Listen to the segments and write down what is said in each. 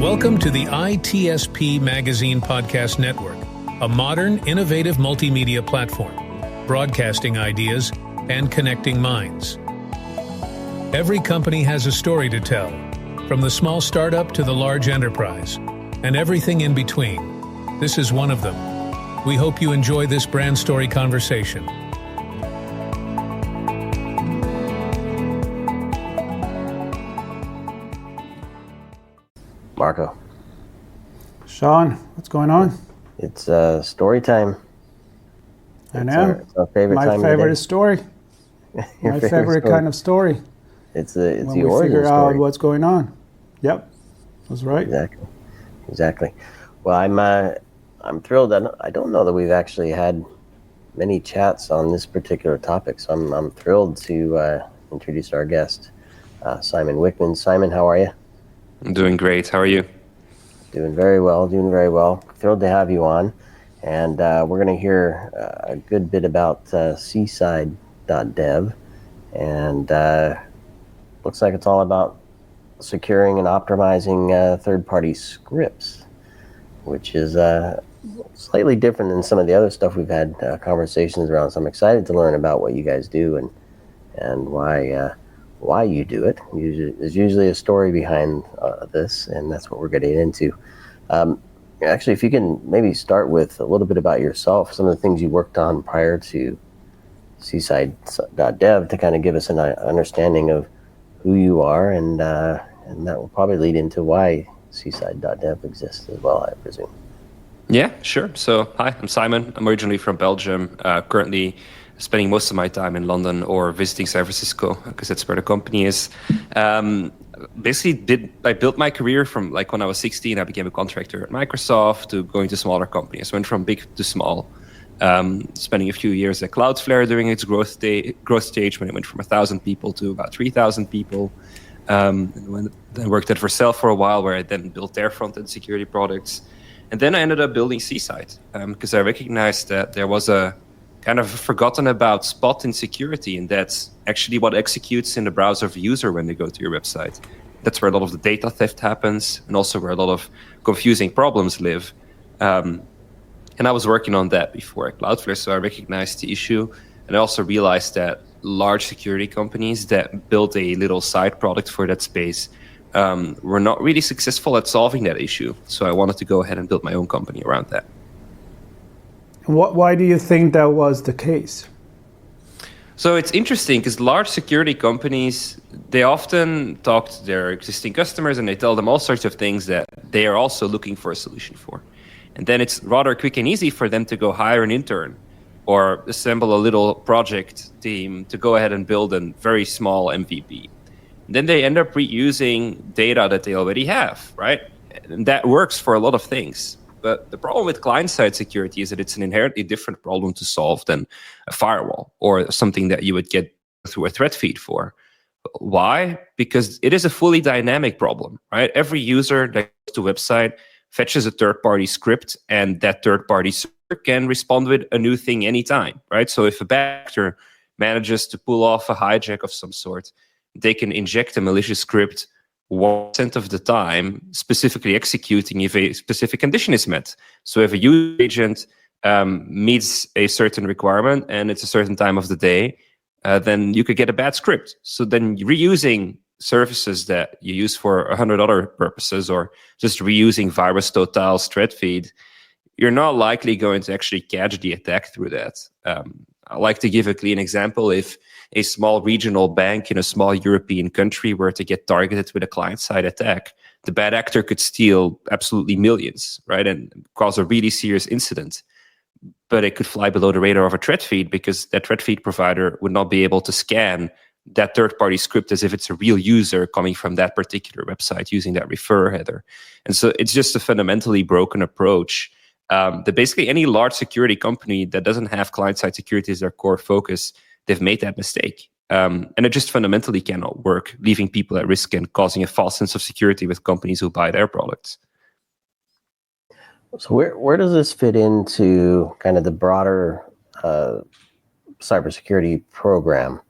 Welcome to the ITSP Magazine Podcast Network, a modern, innovative multimedia platform, broadcasting ideas and connecting minds. Every company has a story to tell, from the small startup to the large enterprise, and everything in between. This is one of them. We hope you enjoy this brand story conversation. Marco. Sean, what's going on? It's story time. I know. It's our favorite My time favorite of is story. My favorite story. kind of story. It's when the we origin figure story. out what's going on. Yep, that's right. Exactly. Well, I'm thrilled. I don't know that we've actually had many chats on this particular topic, so I'm thrilled to introduce our guest, Simon Wijckmans. Simon, how are you? I'm doing great. How are you? Doing very well. Thrilled to have you on. And we're going to hear a good bit about seaside.dev. And looks like it's all about securing and optimizing third-party scripts, which is slightly different than some of the other stuff we've had conversations around. So I'm excited to learn about what you guys do and why you do it. There's usually a story behind this, and that's what we're getting into. Actually, if you can maybe start with a little bit about yourself, some of the things you worked on prior to seaside.dev to kind of give us an understanding of who you are, and that will probably lead into why seaside.dev exists as well, I presume. Yeah, sure. So, hi, I'm Simon. I'm originally from Belgium, currently spending most of my time in London or visiting San Francisco because that's where the company is. I built my career from like when I was 16, I became a contractor at Microsoft to going to smaller companies. I went from big to small, spending a few years at Cloudflare during its growth stage when it went from 1,000 people to about 3,000 people. And I worked at Vercel for a while where I then built their front-end security products. And then I ended up building Seaside because I recognized that there was a kind of forgotten about spot in security, and that's actually what executes in the browser of the user when they go to your website. That's where a lot of the data theft happens, and also where a lot of confusing problems live. And I was working on that before at Cloudflare, so I recognized the issue, and I also realized that large security companies that built a little side product for that space were not really successful at solving that issue. So I wanted to go ahead and build my own company around that. Why do you think that was the case? So it's interesting because large security companies, they often talk to their existing customers and they tell them all sorts of things that they are also looking for a solution for. And then it's rather quick and easy for them to go hire an intern or assemble a little project team to go ahead and build a very small MVP. And then they end up reusing data that they already have, right? And that works for a lot of things. But the problem with client-side security is that it's an inherently different problem to solve than a firewall or something that you would get through a threat feed for. Why? Because it is a fully dynamic problem, right? Every user that goes to a website fetches a third-party script, and that third-party server can respond with a new thing anytime, right? So if a bad actor manages to pull off a hijack of some sort, they can inject a malicious script 1% of the time, specifically executing if a specific condition is met. So if a user agent meets a certain requirement and it's a certain time of the day, then you could get a bad script. So then reusing services that you use for 100 other purposes, or just reusing VirusTotal's threat feed, you're not likely going to actually catch the attack through that. I like to give a clean example. If a small regional bank in a small European country were to get targeted with a client-side attack, the bad actor could steal absolutely millions, right, and cause a really serious incident. But it could fly below the radar of a threat feed because that threat feed provider would not be able to scan that third-party script as if it's a real user coming from that particular website using that refer header. And so it's just a fundamentally broken approach that basically any large security company that doesn't have client-side security as their core focus, they've made that mistake. And it just fundamentally cannot work, leaving people at risk and causing a false sense of security with companies who buy their products. So where does this fit into kind of the broader cybersecurity program?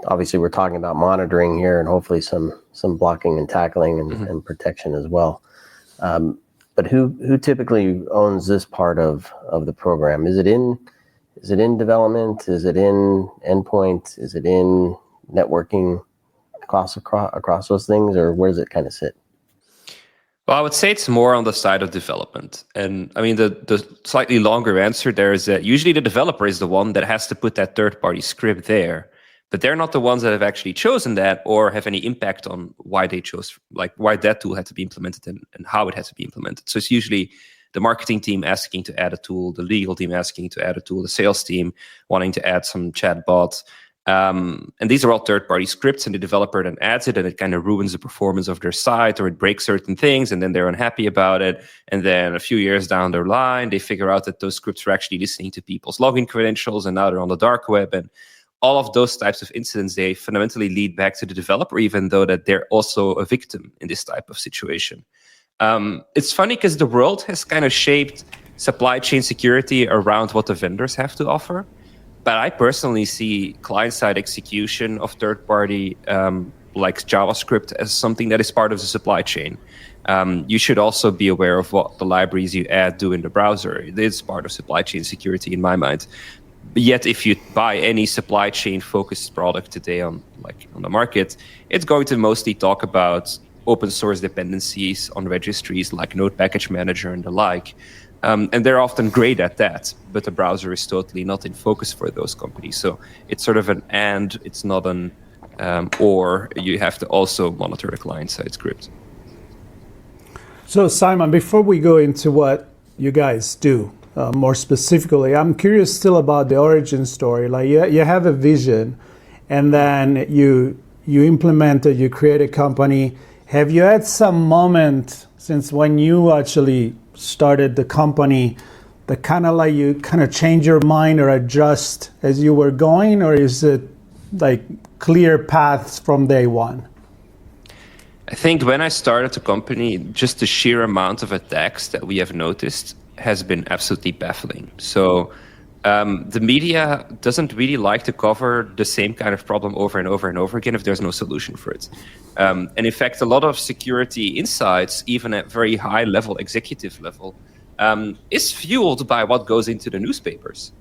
obviously we're talking about monitoring here, and hopefully some blocking and tackling and protection as well. But who typically owns this part of the program? Is it in development? Is it in endpoint? Is it in networking across those things, or where does it kind of sit? Well, I would say it's more on the side of development. And I mean, the slightly longer answer there is that usually the developer is the one that has to put that third-party script there. But they're not the ones that have actually chosen that or have any impact on why they chose, like why that tool had to be implemented and how it had to be implemented. So it's usually the marketing team asking to add a tool, the legal team asking to add a tool, the sales team wanting to add some chatbot. And these are all third-party scripts, and the developer then adds it, and it kind of ruins the performance of their site, or it breaks certain things, and then they're unhappy about it. And then a few years down the line, they figure out that those scripts are actually listening to people's login credentials, and now they're on the dark web. And all of those types of incidents, they fundamentally lead back to the developer, even though that they're also a victim in this type of situation. It's funny because the world has kind of shaped supply chain security around what the vendors have to offer. But I personally see client-side execution of third-party, like JavaScript, as something that is part of the supply chain. You should also be aware of what the libraries you add do in the browser. It is part of supply chain security in my mind. But yet, if you buy any supply chain-focused product today on the market, it's going to mostly talk about open source dependencies on registries like Node Package Manager and the like. And they're often great at that, but the browser is totally not in focus for those companies. So it's sort of an and, it's not an or. You have to also monitor the client-side script. So Simon, before we go into what you guys do more specifically, I'm curious still about the origin story. Like you have a vision, and then you implement it, you create a company. Have you had some moment since when you actually started the company that kind of like you kind of change your mind or adjust as you were going, or is it like clear paths from day one? I think when I started the company, just the sheer amount of attacks that we have noticed has been absolutely baffling. So the media doesn't really like to cover the same kind of problem over and over and over again if there's no solution for it. And in fact, a lot of security insights, even at very high level, executive level, is fueled by what goes into the newspapers.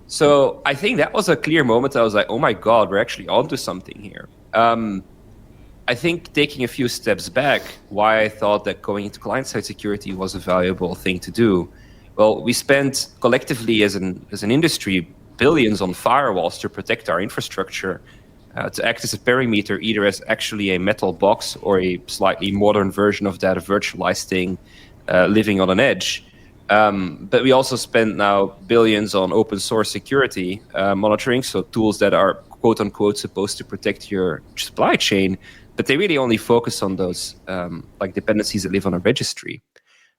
So I think that was a clear moment. I was like, oh my God, we're actually onto something here. I think taking a few steps back, why I thought that going into client-side security was a valuable thing to do. Well, we spent collectively as an industry billions on firewalls to protect our infrastructure, to act as a perimeter, either as actually a metal box or a slightly modern version of that, a virtualized thing living on an edge. But we also spend now billions on open source security monitoring, so tools that are quote unquote supposed to protect your supply chain, but they really only focus on those like dependencies that live on a registry.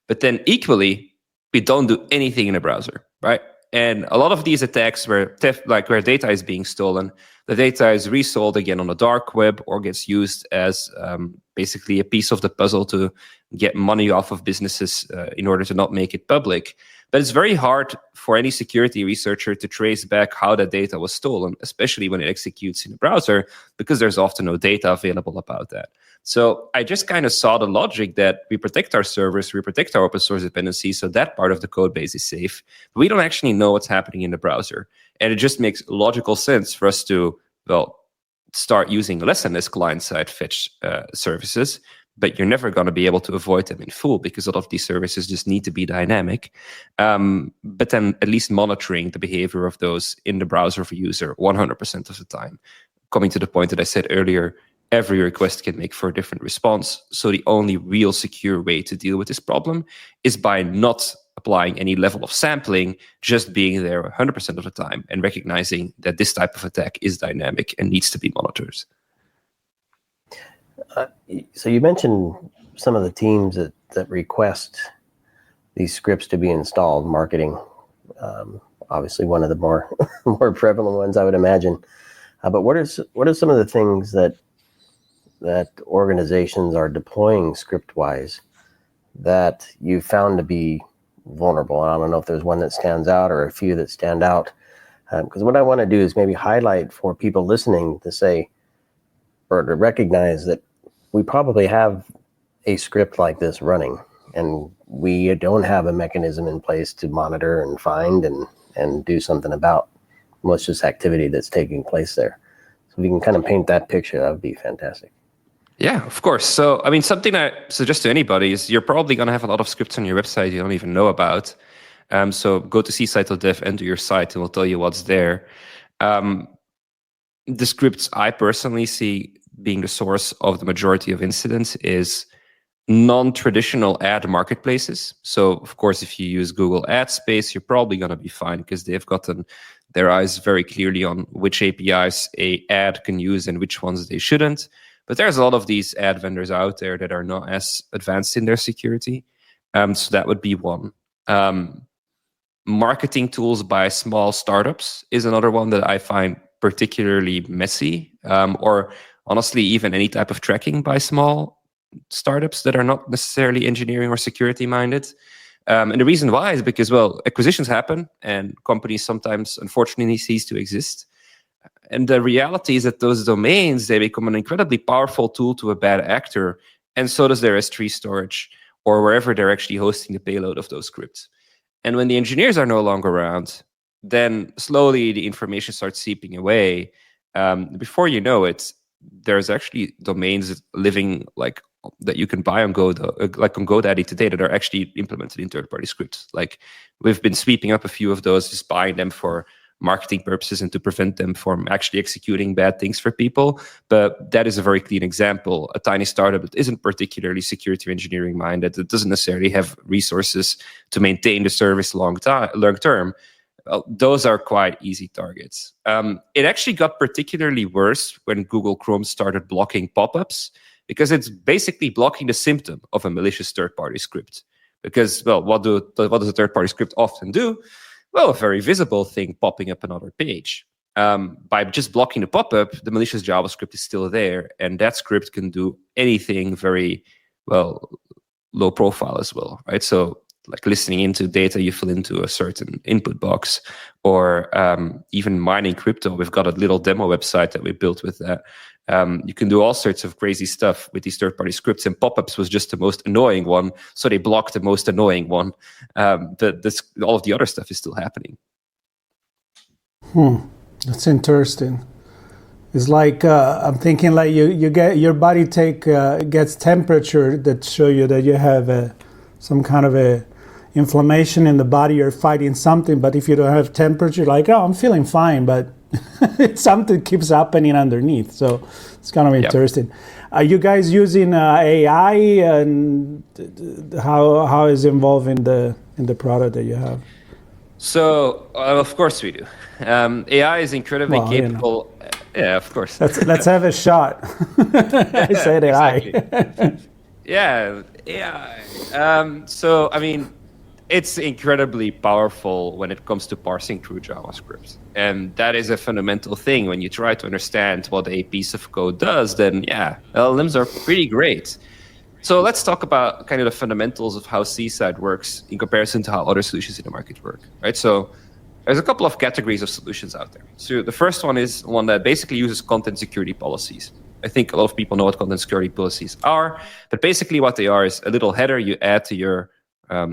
But then equally, we don't do anything in a browser, right? And a lot of these attacks where data is being stolen, the data is resold again on the dark web or gets used as basically a piece of the puzzle to get money off of businesses in order to not make it public. But it's very hard for any security researcher to trace back how that data was stolen, especially when it executes in a browser, because there's often no data available about that. So I just kind of saw the logic that we protect our servers, we protect our open source dependencies, so that part of the code base is safe. But we don't actually know what's happening in the browser. And it just makes logical sense for us to, start using less and less client-side fetch services. But you're never going to be able to avoid them in full because a lot of these services just need to be dynamic. But then at least monitoring the behavior of those in the browser of a user 100% of the time. Coming to the point that I said earlier, every request can make for a different response. So the only real secure way to deal with this problem is by not applying any level of sampling, just being there 100% of the time and recognizing that this type of attack is dynamic and needs to be monitored. So you mentioned some of the teams that request these scripts to be installed, marketing, obviously one of the more prevalent ones, I would imagine. But what are some of the things that organizations are deploying script-wise that you found to be vulnerable? I don't know if there's one that stands out or a few that stand out. Because what I want to do is maybe highlight for people listening to say, or to recognize that we probably have a script like this running, and we don't have a mechanism in place to monitor and find and do something about malicious activity that's taking place there. So if you can kind of paint that picture, that would be fantastic. Yeah, of course. So, I mean, something I suggest to anybody is you're probably going to have a lot of scripts on your website you don't even know about. So go to cside.dev, enter your site, and we'll tell you what's there. The scripts I personally see being the source of the majority of incidents is non-traditional ad marketplaces. So, of course, if you use Google Ad Space, you're probably going to be fine because they've gotten their eyes very clearly on which APIs a ad can use and which ones they shouldn't. But there's a lot of these ad vendors out there that are not as advanced in their security. So that would be one. Marketing tools by small startups is another one that I find particularly messy, or honestly, even any type of tracking by small startups that are not necessarily engineering or security minded. And the reason why is because, well, acquisitions happen and companies sometimes, unfortunately, cease to exist. And the reality is that those domains, they become an incredibly powerful tool to a bad actor. And so does their S3 storage or wherever they're actually hosting the payload of those scripts. And when the engineers are no longer around, then slowly the information starts seeping away. Before you know it, there's actually domains living like that you can buy on like on GoDaddy today that are actually implemented in third-party scripts. Like we've been sweeping up a few of those, just buying them for marketing purposes and to prevent them from actually executing bad things for people. But that is a very clean example. A tiny startup that isn't particularly security engineering minded, that doesn't necessarily have resources to maintain the service long term. Well, those are quite easy targets. It actually got particularly worse when Google Chrome started blocking pop-ups, because it's basically blocking the symptom of a malicious third-party script. Because, well, what does a third-party script often do? Well, a very visible thing popping up another page. By just blocking the pop-up, the malicious JavaScript is still there, and that script can do anything very, well, low profile as well, right? So like listening into data you fill into a certain input box, or even mining crypto. We've got a little demo website that we built with that. You can do all sorts of crazy stuff with these third-party scripts, and pop-ups was just the most annoying one, so they blocked the most annoying one. All of the other stuff is still happening. That's interesting. It's like I'm thinking like you get your body gets temperature that show you that you have some kind of a inflammation in the body. You're fighting something, but if you don't have temperature, like, oh, I'm feeling fine, but something keeps happening underneath. So it's kind of interesting. Are you guys using AI, and how is it involved in the product that you have? So of course we do. AI is incredibly capable. Yeah, of course. Let's have a shot. I said AI. Yeah, AI. So I mean, it's incredibly powerful when it comes to parsing through JavaScript. And that is a fundamental thing. When you try to understand what a piece of code does, then yeah, LLMs are pretty great. So let's talk about kind of the fundamentals of how Seaside works in comparison to how other solutions in the market work, right? So there's a couple of categories of solutions out there. So the first one is one that basically uses content security policies. I think a lot of people know what content security policies are, but basically what they are is a little header you add to your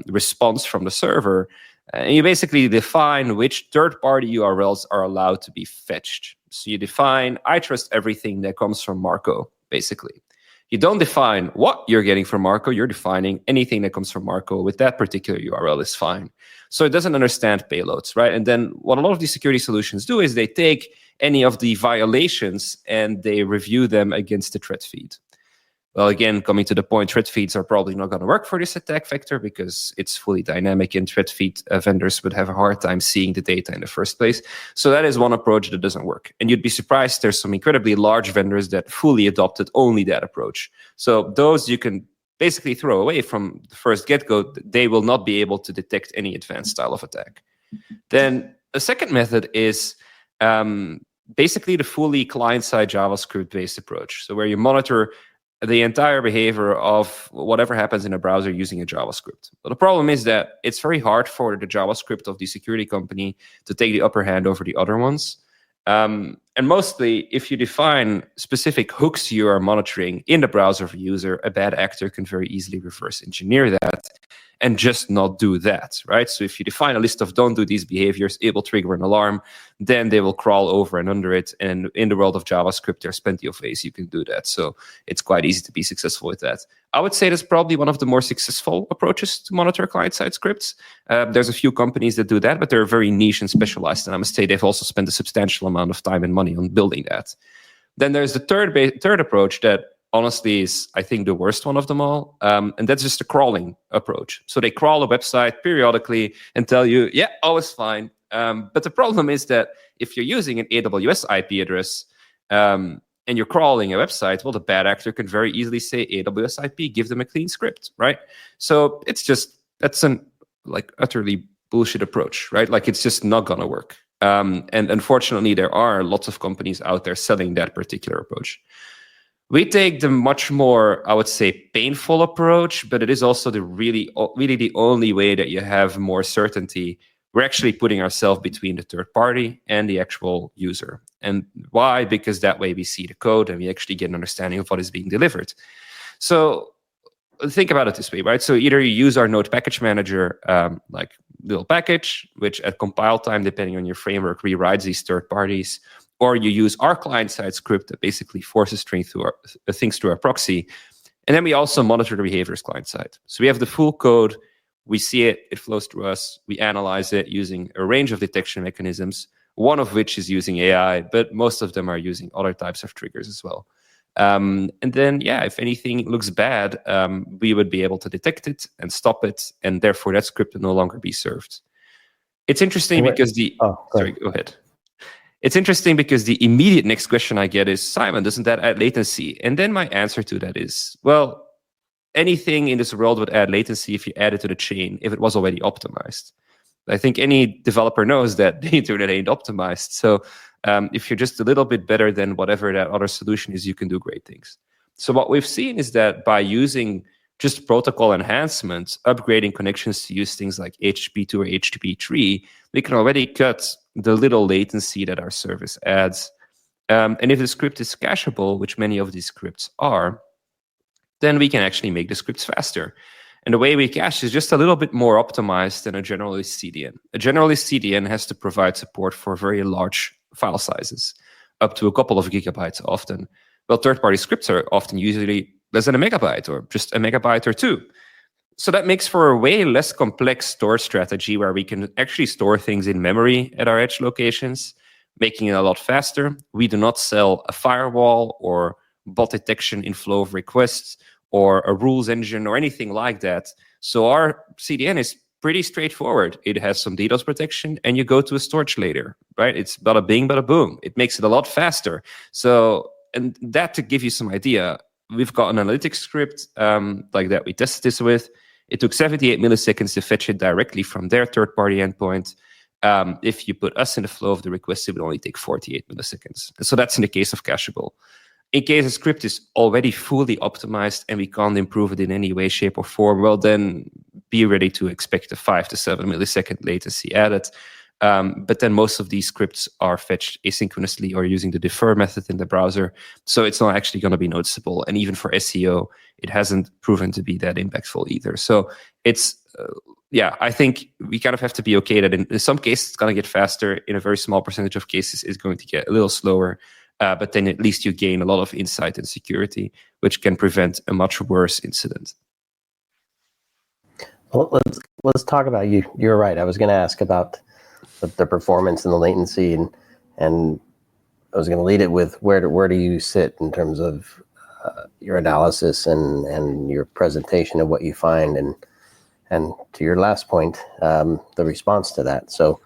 response from the server, and you basically define which third-party URLs are allowed to be fetched. So you define, I trust everything that comes from Marco, basically. You don't define what you're getting from Marco, you're defining anything that comes from Marco with that particular URL is fine. So it doesn't understand payloads, right? And then what a lot of these security solutions do is they take any of the violations and they review them against the threat feed. Well, again, coming to the point, threat feeds are probably not going to work for this attack vector because it's fully dynamic, and threat feed vendors would have a hard time seeing the data in the first place. So that is one approach that doesn't work. And you'd be surprised, there's some incredibly large vendors that fully adopted only that approach. So those you can basically throw away from the first get-go. They will not be able to detect any advanced style of attack. Then a second method is basically the fully client-side JavaScript-based approach. So where you monitor the entire behavior of whatever happens in a browser using a JavaScript. But the problem is that it's very hard for the JavaScript of the security company to take the upper hand over the other ones. And mostly, if you define specific hooks you are monitoring in the browser of a user, a bad actor can very easily reverse engineer that and just not do that, right? So if you define a list of don't do these behaviors, it will trigger an alarm, then they will crawl over and under it. And in the world of JavaScript, there's plenty of ways you can do that. So it's quite easy to be successful with that. I would say that's probably one of the more successful approaches to monitor client-side scripts. There's a few companies that do that, but they're very niche and specialized. And I must say they've also spent a substantial amount of time and money on building that. Then there's the third approach that honestly is, I think, the worst one of them all. And that's just the crawling approach. So they crawl a website periodically and tell you, yeah, all is fine. But the problem is that if you're using an AWS IP address and you're crawling a website, well, the bad actor can very easily say AWS IP, give them a clean script, right? So that's an utterly bullshit approach, right? Like it's just not going to work. And unfortunately, there are lots of companies out there selling that particular approach. We take the much more, I would say, painful approach, but it is also the really the only way that you have more certainty. We're actually putting ourselves between the third party and the actual user. And why? Because that way we see the code and we actually get an understanding of what is being delivered. So think about it this way, right? So either you use our Node package manager, like little package, which at compile time, depending on your framework, rewrites these third parties, or you use our client-side script that basically forces things through our proxy. And then we also monitor the behaviors client-side. So we have the full code, we see it, it flows through us, we analyze it using a range of detection mechanisms, one of which is using AI, but most of them are using other types of triggers as well. And then, if anything looks bad, we would be able to detect it and stop it, and therefore that script will no longer be served. It's interesting because go ahead. It's interesting because the immediate next question I get is, Simon, doesn't that add latency? And then my answer to that is, well, anything in this world would add latency if you add it to the chain, if it was already optimized. I think any developer knows that the internet ain't optimized. So if you're just a little bit better than whatever that other solution is, you can do great things. So what we've seen is that by using just protocol enhancements, upgrading connections to use things like HTTP2 or HTTP3, we can already cut the little latency that our service adds. And if the script is cacheable, which many of these scripts are, then we can actually make the scripts faster. And the way we cache is just a little bit more optimized than a generalist CDN. A generalist CDN has to provide support for very large file sizes, up to a couple of gigabytes often. Well, third-party scripts are often usually less than a megabyte or just a megabyte or two. So that makes for a way less complex storage strategy where we can actually store things in memory at our edge locations, making it a lot faster. We do not sell a firewall or bot detection in flow of requests or a rules engine or anything like that. So our CDN is pretty straightforward. It has some DDoS protection and you go to a storage later, right? It's bada bing, bada boom. It makes it a lot faster. So, and that to give you some idea, we've got an analytics script like that we tested this with. It took 78 milliseconds to fetch it directly from their third-party endpoint. If you put us in the flow of the request, it would only take 48 milliseconds. So that's in the case of cacheable. In case a script is already fully optimized and we can't improve it in any way, shape, or form, well, then be ready to expect a 5 to 7 millisecond latency added. But then most of these scripts are fetched asynchronously or using the defer method in the browser. So it's not actually going to be noticeable. And even for SEO, it hasn't proven to be that impactful either. So it's, I think we kind of have to be okay that in some cases, it's going to get faster. In a very small percentage of cases, it's going to get a little slower. But then at least you gain a lot of insight and security, which can prevent a much worse incident. Well, let's talk about you. You're right. I was going to ask about the performance and the latency, and I was going to lead it with where do you sit in terms of your analysis and your presentation of what you find, and to your last point, the response to that. So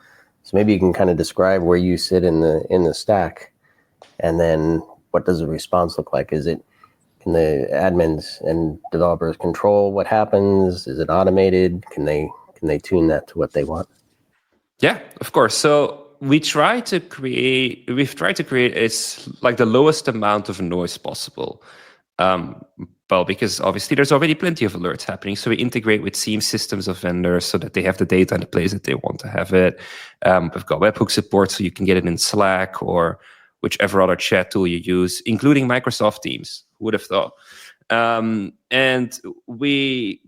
maybe you can kind of describe where you sit in the stack. And then what does the response look like? Can the admins and developers control what happens? Is it automated? Can they tune that to what they want? Yeah, of course. So we've tried to create the lowest amount of noise possible. Well, because obviously there's already plenty of alerts happening. So we integrate with SIEM systems of vendors so that they have the data in the place that they want to have it. We've got webhook support, so you can get it in Slack or whichever other chat tool you use, including Microsoft Teams. Who would have thought? And we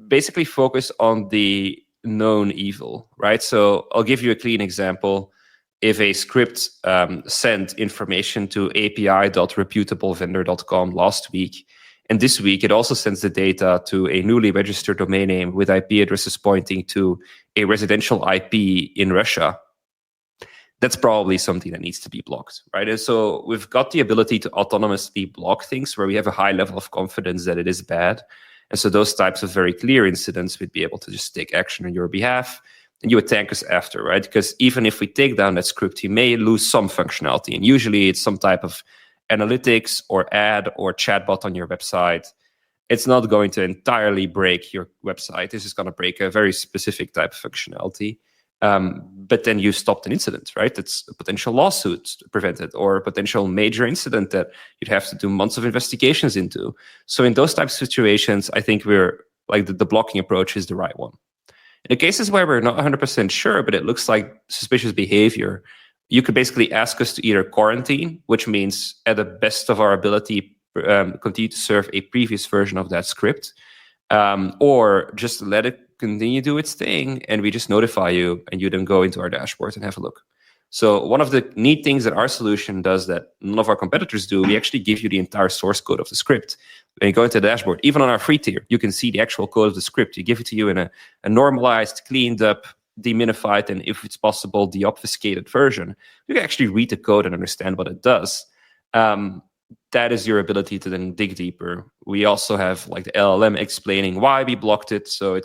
basically focus on the known evil, right? So I'll give you a clean example. If a script sent information to api.reputablevendor.com last week, and this week it also sends the data to a newly registered domain name with IP addresses pointing to a residential IP in Russia, that's probably something that needs to be blocked, right? And so we've got the ability to autonomously block things where we have a high level of confidence that it is bad. And so those types of very clear incidents, we'd be able to just take action on your behalf, and you would thank us after, right? Because even if we take down that script, you may lose some functionality. And usually it's some type of analytics or ad or chatbot on your website. It's not going to entirely break your website. This is going to break a very specific type of functionality. But then you stopped an incident, right? It's a potential lawsuit prevented or a potential major incident that you'd have to do months of investigations into. So in those types of situations, I think we're like the blocking approach is the right one. In the cases where we're not 100% sure, but it looks like suspicious behavior, you could basically ask us to either quarantine, which means at the best of our ability, continue to serve a previous version of that script, or just let it continue to do its thing, and we just notify you, and you then go into our dashboard and have a look. So one of the neat things that our solution does that none of our competitors do, we actually give you the entire source code of the script. When you go into the dashboard, even on our free tier, you can see the actual code of the script. We give it to you in a normalized, cleaned up, deminified, and if it's possible, deobfuscated version. You can actually read the code and understand what it does. That is your ability to then dig deeper. We also have like the LLM explaining why we blocked it. So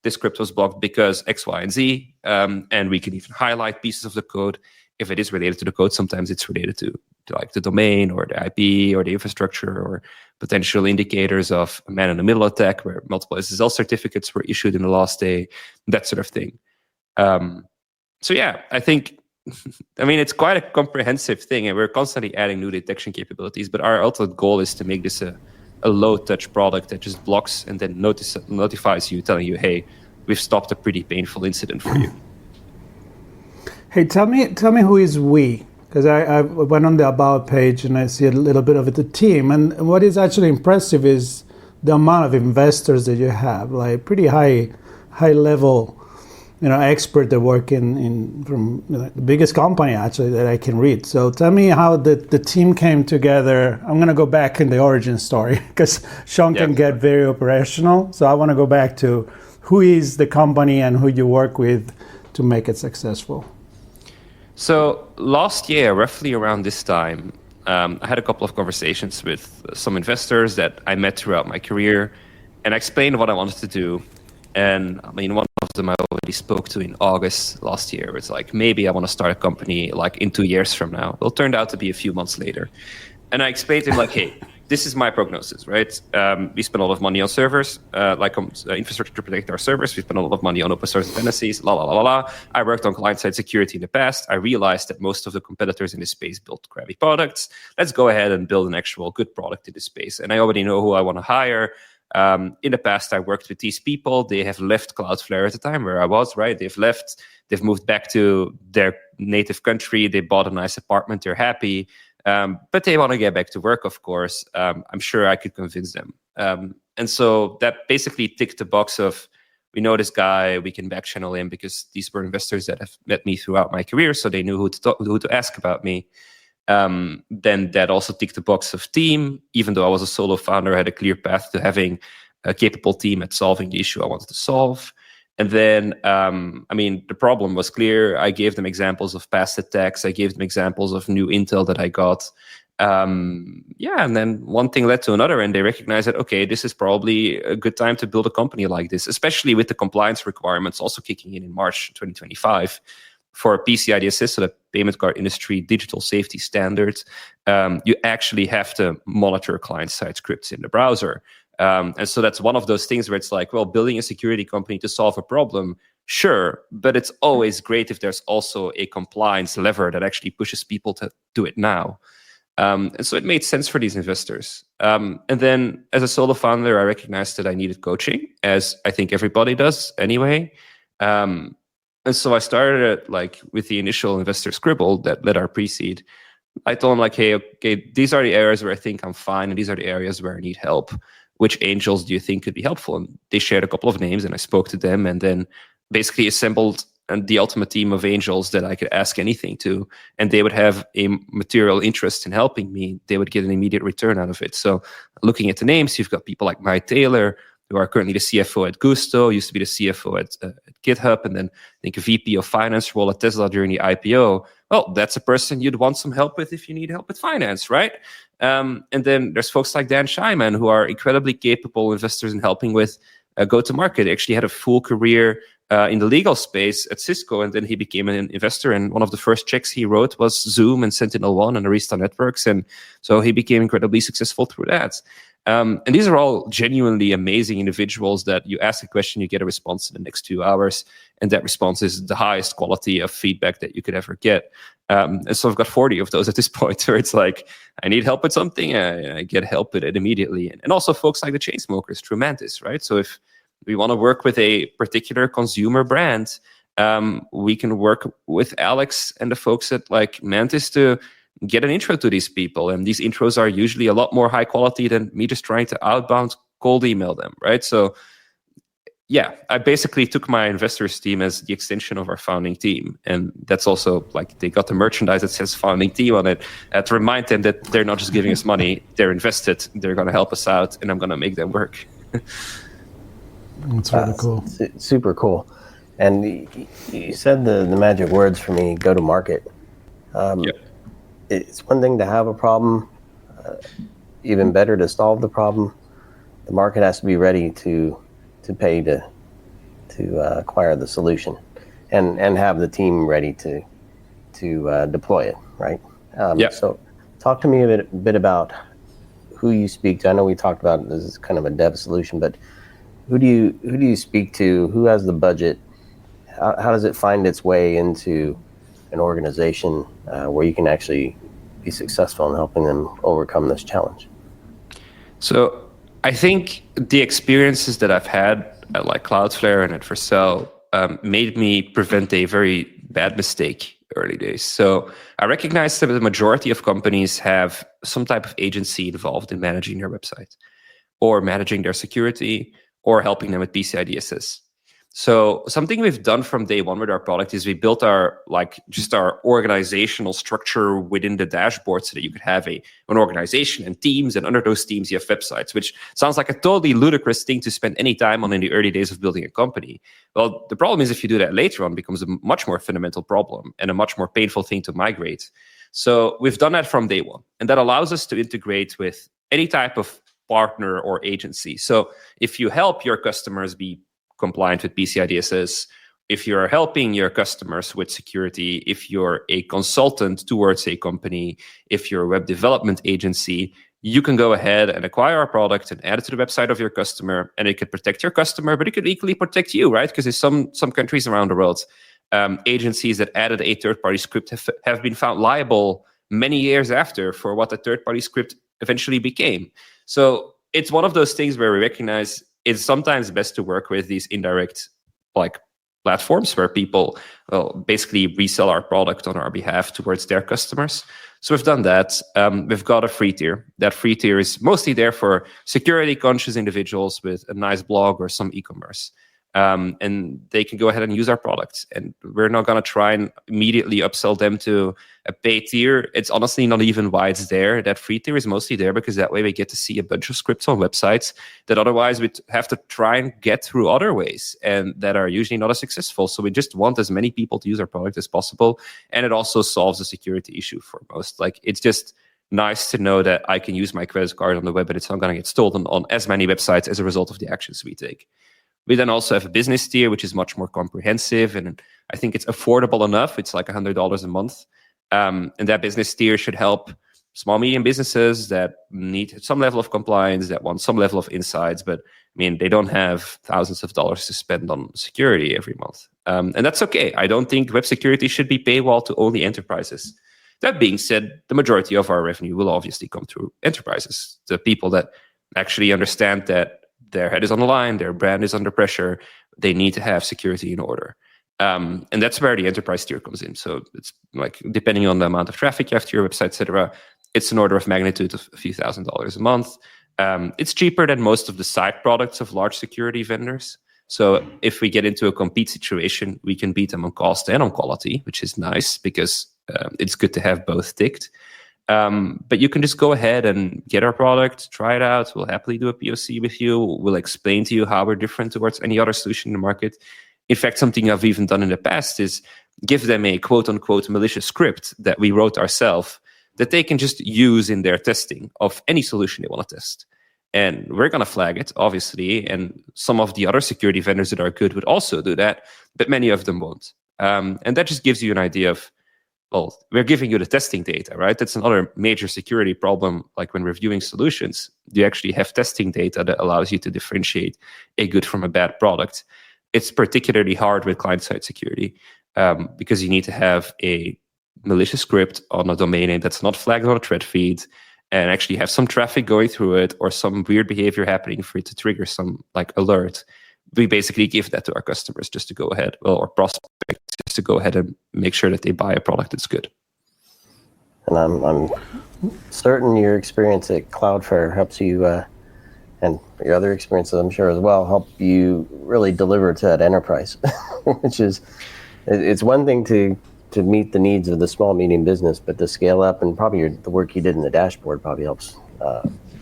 this script was blocked because X, Y, and Z. And we can even highlight pieces of the code. If it is related to the code, sometimes it's related to like the domain or the IP or the infrastructure or potential indicators of a man-in-the-middle attack where multiple SSL certificates were issued in the last day, that sort of thing. So yeah, I think, I mean, it's quite a comprehensive thing, and we're constantly adding new detection capabilities, but our ultimate goal is to make this a low-touch product that just blocks and then notifies you, telling you, hey, we've stopped a pretty painful incident for you. Hey, tell me who is we? Because I went on the About page and I see a little bit of the team. And what is actually impressive is the amount of investors that you have, like pretty high level, expert that work in from the biggest company actually that I can read. So tell me how the team came together. I'm going to go back in the origin story because Sean can get very operational. So I want to go back to who is the company and who you work with to make it successful. So last year, roughly around this time, I had a couple of conversations with some investors that I met throughout my career, and I explained what I wanted to do. And I mean, one of them I already spoke to in August last year. It's like, maybe I want to start a company like in 2 years from now. Well, it turned out to be a few months later. And I explained to him like, hey, this is my prognosis, right? We spend a lot of money on servers, infrastructure to protect our servers. We spend a lot of money on open source dependencies, I worked on client-side security in the past. I realized that most of the competitors in this space built crappy products. Let's go ahead and build an actual good product in this space. And I already know who I want to hire. In the past, I worked with these people. They have left Cloudflare at the time where I was, right? They've left. They've moved back to their native country. They bought a nice apartment. They're happy. But they want to get back to work, of course. I'm sure I could convince them. And so that basically ticked the box of, we know this guy, we can back channel him because these were investors that have met me throughout my career, so they knew who to ask about me. Then that also ticked the box of team. Even though I was a solo founder, I had a clear path to having a capable team at solving the issue I wanted to solve. And then, the problem was clear. I gave them examples of past attacks. I gave them examples of new intel that I got. And then one thing led to another, and they recognized that, okay, this is probably a good time to build a company like this, especially with the compliance requirements also kicking in March 2025 for PCI-DSS, so the payment card industry digital safety standards. You actually have to monitor client-side scripts in the browser. And so that's one of those things where it's like, well, building a security company to solve a problem, sure, but it's always great if there's also a compliance lever that actually pushes people to do it now. And so it made sense for these investors. And then as a solo founder, I recognized that I needed coaching, as I think everybody does anyway. And so I started with the initial investor scribble that led our pre-seed. I told them hey, okay, these are the areas where I think I'm fine, and these are the areas where I need help. Which angels do you think could be helpful? And they shared a couple of names, and I spoke to them, and then basically assembled the ultimate team of angels that I could ask anything to, and they would have a material interest in helping me. They would get an immediate return out of it. So looking at the names, you've got people like Mike Taylor, who are currently the CFO at Gusto, used to be the CFO at GitHub, and then I think a VP of finance role at Tesla during the IPO. Well, that's a person you'd want some help with if you need help with finance, right? And then there's folks like Dan Scheinman, who are incredibly capable investors in helping with go-to-market. He actually had a full career in the legal space at Cisco, and then he became an investor. And one of the first checks he wrote was Zoom and SentinelOne and Arista Networks. And so he became incredibly successful through that. And these are all genuinely amazing individuals that you ask a question, you get a response in the next 2 hours. And that response is the highest quality of feedback that you could ever get. And so I've got 40 of those at this point, where it's I need help with something, I get help with it immediately. And also folks like the Chainsmokers through Mantis, right? So if we want to work with a particular consumer brand, we can work with Alex and the folks at Mantis to get an intro to these people. And these intros are usually a lot more high quality than me just trying to outbound cold email them, right? So yeah, I basically took my investors team as the extension of our founding team. And that's also they got the merchandise that says founding team on it to remind them that they're not just giving us money, they're invested, they're going to help us out, and I'm going to make them work. That's really cool. Super cool. And you said the magic words for me, go to market. Yep. It's one thing to have a problem, even better to solve the problem. The market has to be ready to pay to acquire the solution, and have the team ready to deploy it, right? So talk to me a bit about who you speak to. I know we talked about this is kind of a dev solution, but who do you speak to? Who has the budget? How does it find its way into an organization where you can actually be successful in helping them overcome this challenge? So I think the experiences that I've had at Cloudflare and at Vercel made me prevent a very bad mistake early days. So I recognize that the majority of companies have some type of agency involved in managing their website, or managing their security, or helping them with PCI-DSS. So something we've done from day one with our product is we built our our organizational structure within the dashboard so that you could have an organization and teams, and under those teams you have websites, which sounds like a totally ludicrous thing to spend any time on in the early days of building a company. Well, the problem is if you do that later on, it becomes a much more fundamental problem and a much more painful thing to migrate. So we've done that from day one, and that allows us to integrate with any type of partner or agency. So if you help your customers be compliant with PCI-DSS, if you're helping your customers with security, if you're a consultant towards a company, if you're a web development agency, you can go ahead and acquire our product and add it to the website of your customer, and it could protect your customer, but it could equally protect you, right? Because in some countries around the world, agencies that added a third-party script have been found liable many years after for what the third-party script eventually became. So it's one of those things where we recognize it's sometimes best to work with these indirect platforms where people basically resell our product on our behalf towards their customers. So we've done that. We've got a free tier. That free tier is mostly there for security conscious individuals with a nice blog or some e-commerce. And they can go ahead and use our products. And we're not going to try and immediately upsell them to a paid tier. It's honestly not even why it's there. That free tier is mostly there because that way we get to see a bunch of scripts on websites that otherwise we'd have to try and get through other ways, and that are usually not as successful. So we just want as many people to use our product as possible. And it also solves the security issue for most. It's just nice to know that I can use my credit card on the web and it's not going to get stolen on as many websites as a result of the actions we take. We then also have a business tier, which is much more comprehensive, and I think it's affordable enough. It's $100 a month. And that business tier should help small, medium businesses that need some level of compliance, that want some level of insights, but they don't have thousands of dollars to spend on security every month. And that's okay. I don't think web security should be paywall to only enterprises. That being said, the majority of our revenue will obviously come through enterprises, the people that actually understand that their head is on the line, their brand is under pressure, they need to have security in order. And that's where the enterprise tier comes in. So it's like, depending on the amount of traffic you have to your website, etc., it's an order of magnitude of a few $1,000s a month. It's cheaper than most of the side products of large security vendors. So if we get into a compete situation, we can beat them on cost and on quality, which is nice because it's good to have both ticked. But you can just go ahead and get our product, try it out. We'll happily do a POC with you. We'll explain to you how we're different towards any other solution in the market. In fact, something I've even done in the past is give them a quote-unquote malicious script that we wrote ourselves that they can just use in their testing of any solution they want to test. And we're going to flag it, obviously, and some of the other security vendors that are good would also do that, but many of them won't. And that just gives you an idea of, well, we're giving you the testing data, right? That's another major security problem. Like when reviewing solutions, you actually have testing data that allows you to differentiate a good from a bad product. It's particularly hard with client-side security because you need to have a malicious script on a domain name that's not flagged on a thread feed and actually have some traffic going through it or some weird behavior happening for it to trigger some like alert. We basically give that to our customers just to go ahead, or prospects just to go ahead and make sure that they buy a product that's good. And I'm certain your experience at Cloudflare helps you, and your other experiences, I'm sure as well, help you really deliver to that enterprise, which is, it's one thing to meet the needs of the small, medium business, but to scale up, and probably the work you did in the dashboard probably helps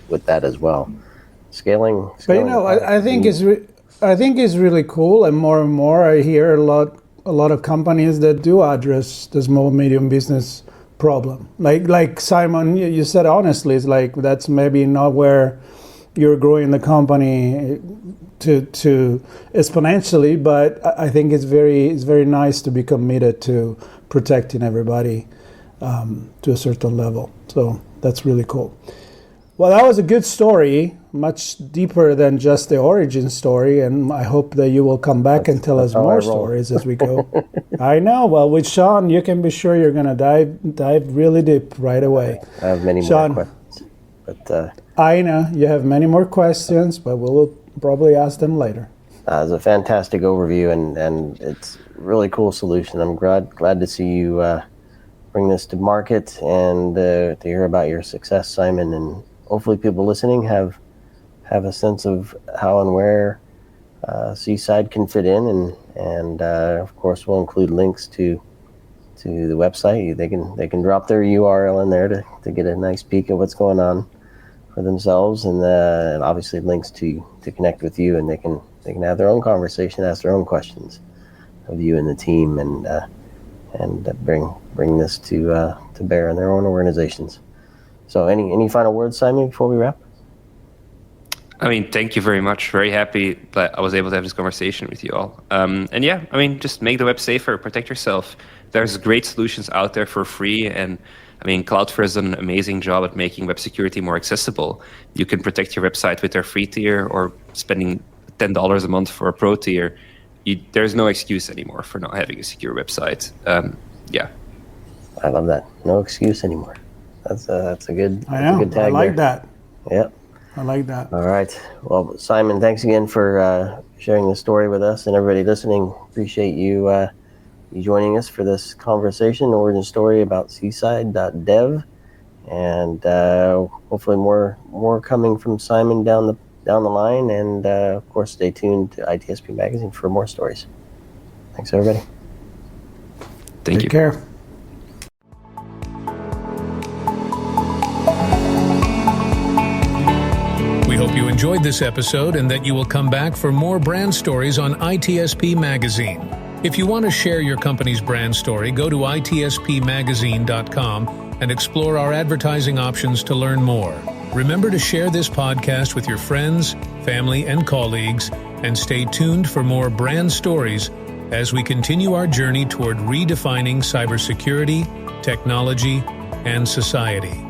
with that as well. Scaling but I think it's really cool, and more I hear a lot of companies that do address the small, medium business problem. Like Simon, you said honestly, it's like that's maybe not where you're growing the company to exponentially, but I think it's very nice to be committed to protecting everybody to a certain level. So that's really cool. Well, that was a good story, much deeper than just the origin story, and I hope that you will come back and tell us more stories as we go. I know. Well, with Sean, you can be sure you're going to dive really deep right away. I have many Sean, more questions. But I know you have many more questions, but we'll probably ask them later. It's a fantastic overview, and it's a really cool solution. I'm glad to see you bring this to market and to hear about your success, Simon. And hopefully people listening have a sense of how and where Seaside can fit in. And of course, we'll include links to the website. They can drop their URL in there to get a nice peek at what's going on for themselves, and obviously links to connect with you, and they can have their own conversation, ask their own questions of you and the team, and bring this to bear in their own organizations. So any final words, Simon, before we wrap? I mean, thank you very much. Very happy that I was able to have this conversation with you all. And yeah, I mean, just make the web safer, protect yourself. There's great solutions out there for free, and I mean, Cloudflare has done an amazing job at making web security more accessible. You can protect your website with their free tier or spending $10 a month for a pro tier. There's no excuse anymore for not having a secure website. Yeah. I love that. No excuse anymore. That's a good tag. I like there. that. Yep. I like that. All right. Well, Simon, thanks again for sharing the story with us, and everybody listening. Appreciate you joining us for this conversation, origin story about seaside.dev, and hopefully more coming from Simon down the line. And of course, stay tuned to ITSP Magazine for more stories. Thanks, everybody. Thank you. Take care. We hope you enjoyed this episode and that you will come back for more brand stories on ITSP Magazine. If you want to share your company's brand story, go to itspmagazine.com and explore our advertising options to learn more. Remember to share this podcast with your friends, family, and colleagues, and stay tuned for more brand stories as we continue our journey toward redefining cybersecurity, technology, and society.